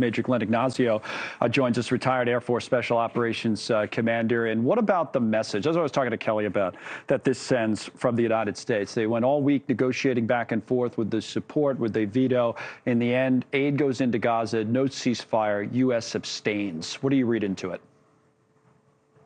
Major Glenn Ignacio joins us, retired Air Force Special Operations Commander. And what about the message? That's what I was talking to Kelly about, that this sends from the United States. They went all week negotiating back and forth with the support, with the veto. In the end, aid goes into Gaza, no ceasefire, U.S. abstains. What do you read into it?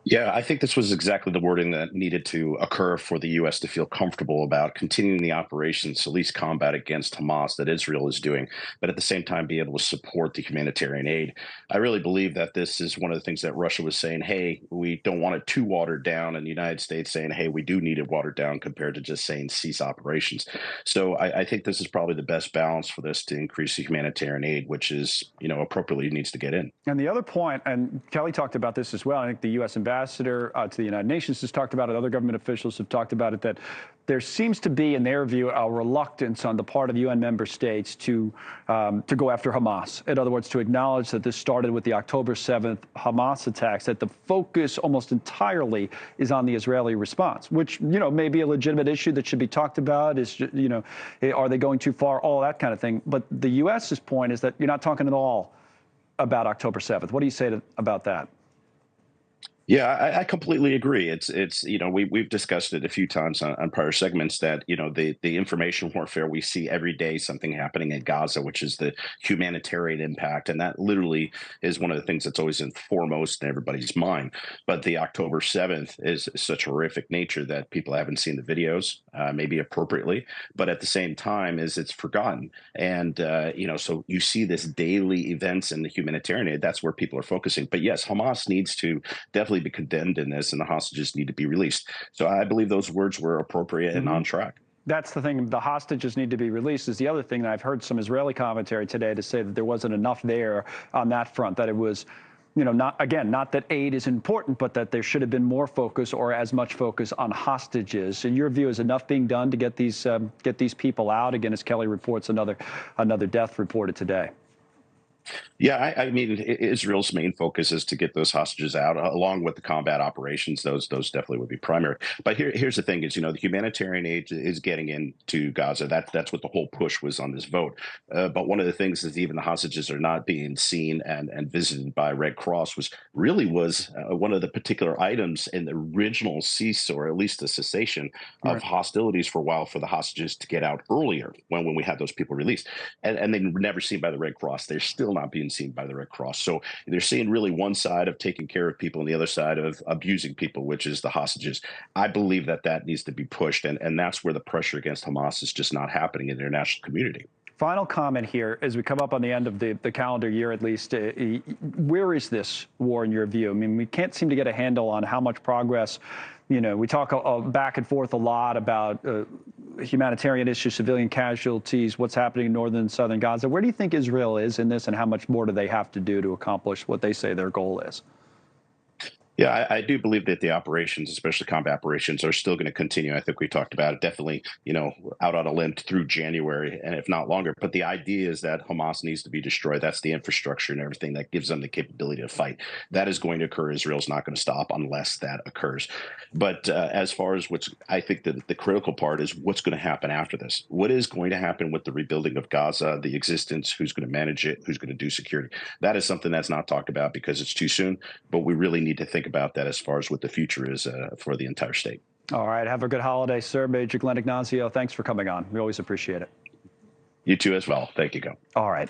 Yeah, I think this was exactly the wording that needed to occur for the U.S. to feel comfortable about continuing the operations, at least combat against Hamas that Israel is doing, but at the same time be able to support the humanitarian aid. I really believe that this is one of the things that Russia was saying, hey, we don't want it too watered down, and the United States saying, hey, we do need it watered down compared to just saying cease operations. So I think this is probably the best balance for this to increase the humanitarian aid, which is, appropriately needs to get in. And the other point, and Kelly talked about this as well, I think the U.S. ambassador to the United Nations has talked about it, other government officials have talked about it, that there seems to be, in their view, a reluctance on the part of UN member states to go after Hamas. In other words, to acknowledge that this started with the October 7th Hamas attacks, that the focus almost entirely is on the Israeli response, which, may be a legitimate issue that should be talked about. Is, are they going too far? All that kind of thing. But the U.S.'s point is that you're not talking at all about October 7th. What do you say about that? Yeah, I completely agree. It's we've discussed it a few times on prior segments that the information warfare we see every day, something happening in Gaza, which is the humanitarian impact, and that literally is one of the things that's always foremost in everybody's mind. But the October 7th is such horrific nature that people haven't seen the videos, maybe appropriately, but at the same time it's forgotten. And so you see this daily events in the humanitarian aid. That's where people are focusing. But yes, Hamas needs to definitely be condemned in this, and the hostages need to be released. So I believe those words were appropriate and on track. That's the thing. The hostages need to be released is the other thing that I've heard some Israeli commentary today to say that there wasn't enough there on that front, that it was, not that aid is important, but that there should have been more focus or as much focus on hostages. In your view, is enough being done to get these people out? Again, as Kelly reports, another death reported today. Yeah, I mean, Israel's main focus is to get those hostages out, along with the combat operations. Those definitely would be primary. But here's the thing: is the humanitarian aid is getting into Gaza. That's what the whole push was on this vote. But one of the things is even the hostages are not being seen and visited by Red Cross was one of the particular items in the original cease, or at least the cessation of hostilities for a while, for the hostages to get out earlier when we had those people released, and they were never seen by the Red Cross. They're still not being seen by the Red Cross. So they're seeing really one side of taking care of people and the other side of abusing people, which is the hostages. I believe that needs to be pushed. And that's where the pressure against Hamas is just not happening in the international community. Final comment here, as we come up on the end of the calendar year, at least, where is this war in your view? I mean, we can't seem to get a handle on how much progress. We talk back and forth a lot about humanitarian issues, civilian casualties, what's happening in northern and southern Gaza. Where do you think Israel is in this, and how much more do they have to do to accomplish what they say their goal is? Yeah, I do believe that the operations, especially combat operations, are still going to continue. I think we talked about it, definitely, out on a limb through January, and if not longer. But the idea is that Hamas needs to be destroyed. That's the infrastructure and everything that gives them the capability to fight. That is going to occur. Israel's not going to stop unless that occurs. But as far as I think the critical part is what's going to happen after this. What is going to happen with the rebuilding of Gaza, the existence, who's going to manage it, who's going to do security? That is something that's not talked about because it's too soon, but we really need to think about that as far as what the future is for the entire state. All right. Have a good holiday, sir. Major Glenn Ignacio, thanks for coming on. We always appreciate it. You too as well. Thank you, Go. All right.